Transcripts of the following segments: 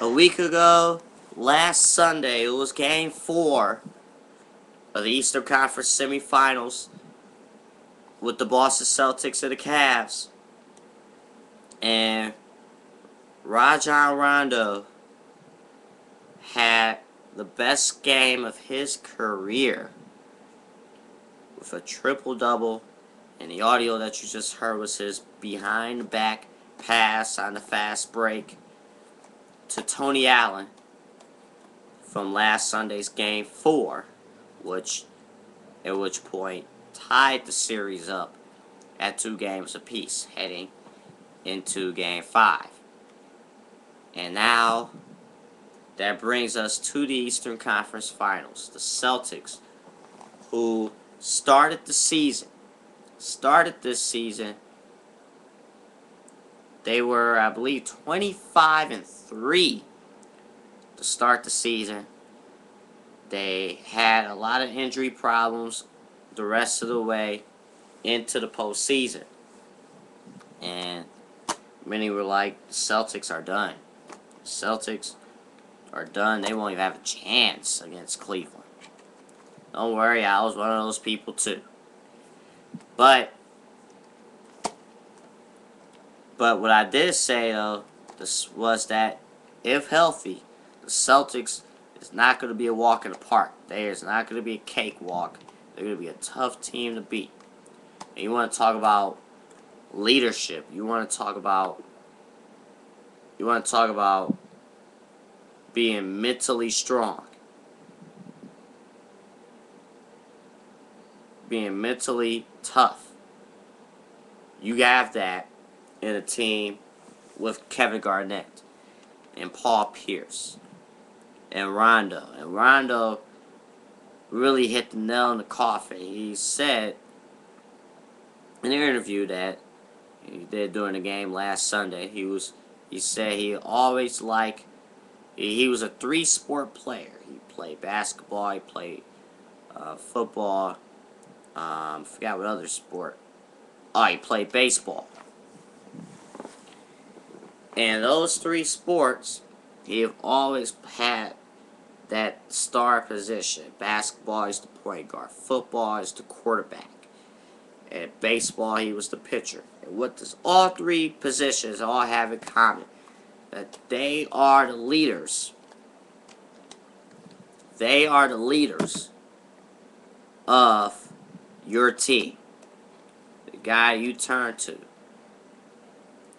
A week ago, last Sunday, it was Game 4 of the Eastern Conference semifinals with the Boston Celtics and the Cavs. And Rajon Rondo had the best game of his career with a triple-double. And the audio that you just heard was his behind-the-back pass on the fast break to Tony Allen from last Sunday's Game 4, at which point tied the series up at 2 games apiece, heading into Game 5. And now, that brings us to the Eastern Conference Finals. The Celtics, who started this season, they were, I believe, 25-3 to start the season. They had a lot of injury problems the rest of the way into the postseason. And many were like, the Celtics are done. The Celtics are done. They won't even have a chance against Cleveland. Don't worry, I was one of those people too. But what I did say, though, was that if healthy, the Celtics is not going to be a walk in the park. There's not going to be a cakewalk. They're going to be a tough team to beat. And you want to talk about leadership. You want to talk about being mentally strong. Being mentally tough. You have that in a team with Kevin Garnett and Paul Pierce and Rondo. And Rondo really hit the nail in the coffin. He said in an interview that he did during the game last Sunday, he said he always he was a 3-sport player. He played basketball, he played football, forgot what other sport. Oh, he played baseball. And those 3 sports, he have always had that star position. Basketball, he's the point guard. Football, is the quarterback. And baseball, he was the pitcher. And what does all 3 positions all have in common? That they are the leaders. They are the leaders of your team. The guy you turn to.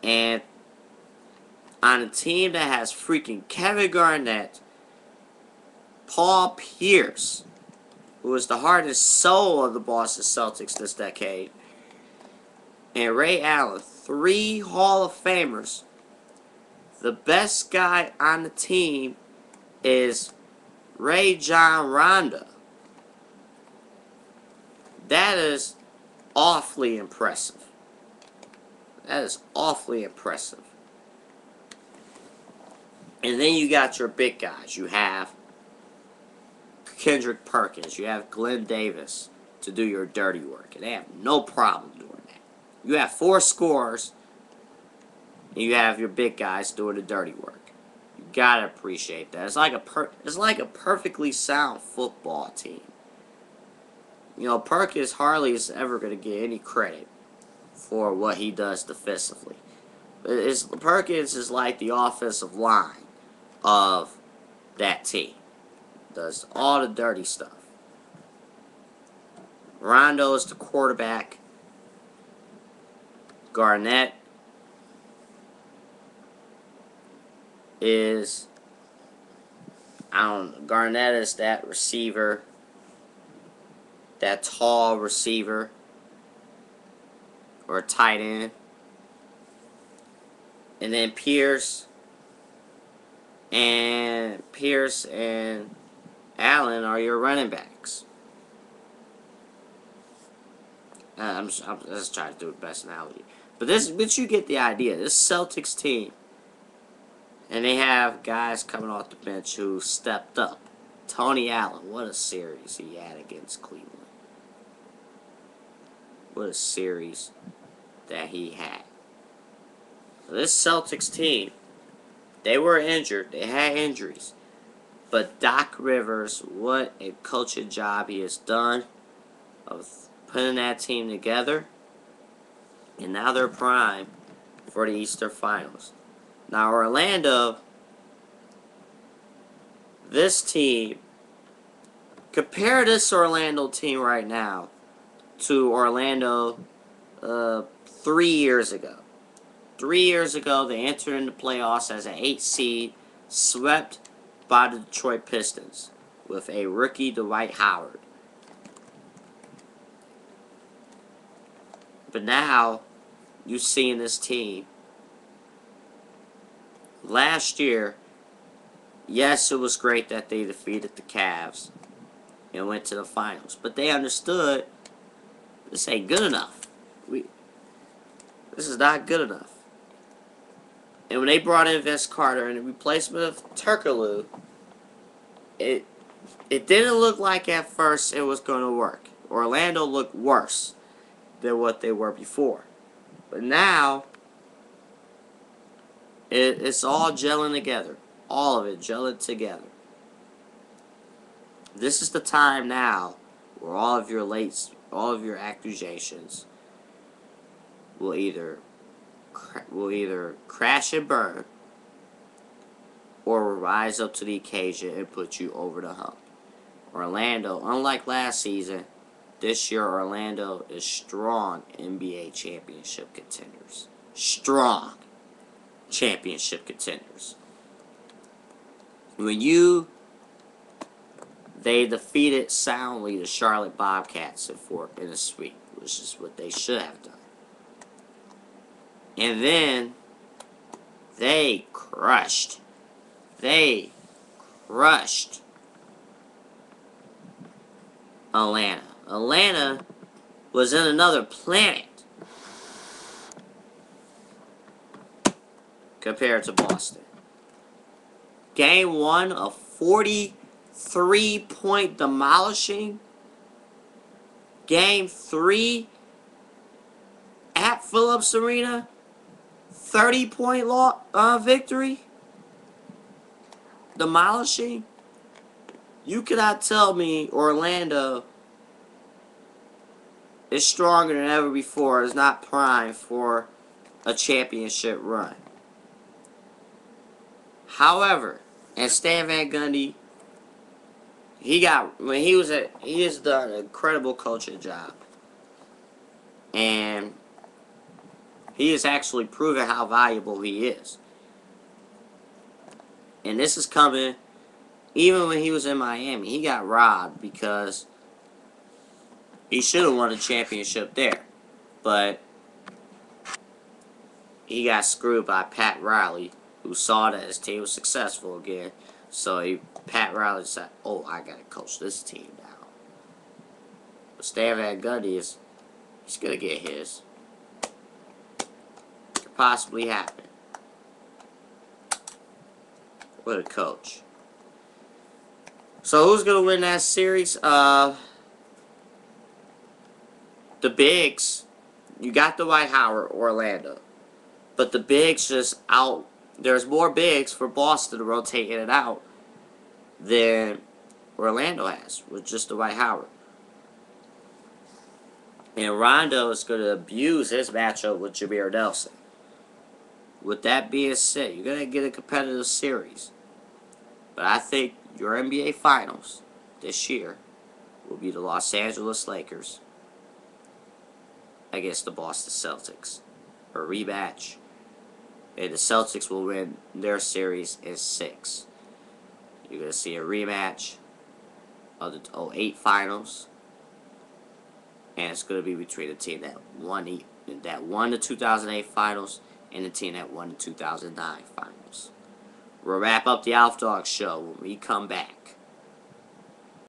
And on a team that has freaking Kevin Garnett, Paul Pierce, who is the heart and soul of the Boston Celtics this decade, and Ray Allen, 3 Hall of Famers, the best guy on the team is Rajon Rondo. That is awfully impressive. That is awfully impressive. And then you got your big guys. You have Kendrick Perkins. You have Glenn Davis to do your dirty work. And they have no problem doing that. You have 4 scorers. And you have your big guys doing the dirty work. You gotta appreciate that. It's like a perfectly sound football team. You know, Perkins hardly is ever going to get any credit for what he does defensively. Perkins is like the offensive line of that team. Does all the dirty stuff. Rondo is the quarterback. Garnett is, Garnett is that receiver, that tall receiver, or tight end. And then Pierce and Allen are your running backs. I'm just trying to do the best analogy. But you get the idea. This Celtics team, and they have guys coming off the bench who stepped up. Tony Allen, what a series he had against Cleveland. What a series that he had. This Celtics team They were injured. They had injuries. But Doc Rivers, what a coaching job he has done of putting that team together. And now they're primed for the Eastern Finals. Now Orlando, this team, compare this Orlando team right now to Orlando 3 years ago. 3 years ago, they entered into playoffs as an 8 seed, swept by the Detroit Pistons with a rookie Dwight Howard. But now, you see in this team, last year, yes, it was great that they defeated the Cavs and went to the finals. But they understood this ain't good enough. This is not good enough. And when they brought in Vince Carter in the replacement of Turkoglu, it didn't look like at first it was going to work. Orlando looked worse than what they were before. But now, it's all gelling together. All of it gelling together. This is the time now where all of your accusations will either crash and burn or rise up to the occasion and put you over the hump. Orlando, unlike last season, this year Orlando is strong NBA championship contenders. Strong championship contenders. They defeated soundly the Charlotte Bobcats in a sweep, which is what they should have done. And then they crushed Atlanta. Atlanta was in another planet compared to Boston. Game 1, a 43-point demolishing. Game 3 at Phillips Arena, 30-point victory. Demolishing. You cannot tell me Orlando is stronger than ever before, is not primed for a championship run. However, and Stan Van Gundy, he has done an incredible coaching job. And he has actually proven how valuable he is. And this is coming, even when he was in Miami, he got robbed because he should have won a championship there. But he got screwed by Pat Riley, who saw that his team was successful again. So Pat Riley said, oh, I got to coach this team now. But Stan Van Gundy he's going to get his. Could possibly happen. What a coach. So who's going to win that series? The bigs. You got Dwight Howard, Orlando. But the bigs just out. There's more bigs for Boston to rotate in and out than Orlando has with just Dwight Howard. And Rondo is going to abuse his matchup with Jameer Nelson. With that being said, you're going to get a competitive series. But I think your NBA Finals this year will be the Los Angeles Lakers against the Boston Celtics. A rematch. And the Celtics will win their series in 6. You're going to see a rematch of the 2008 Finals. And it's going to be between the team that won the 2008 Finals and the team that won the 2009 Finals. We'll wrap up the Alf'Dawg Show when we come back.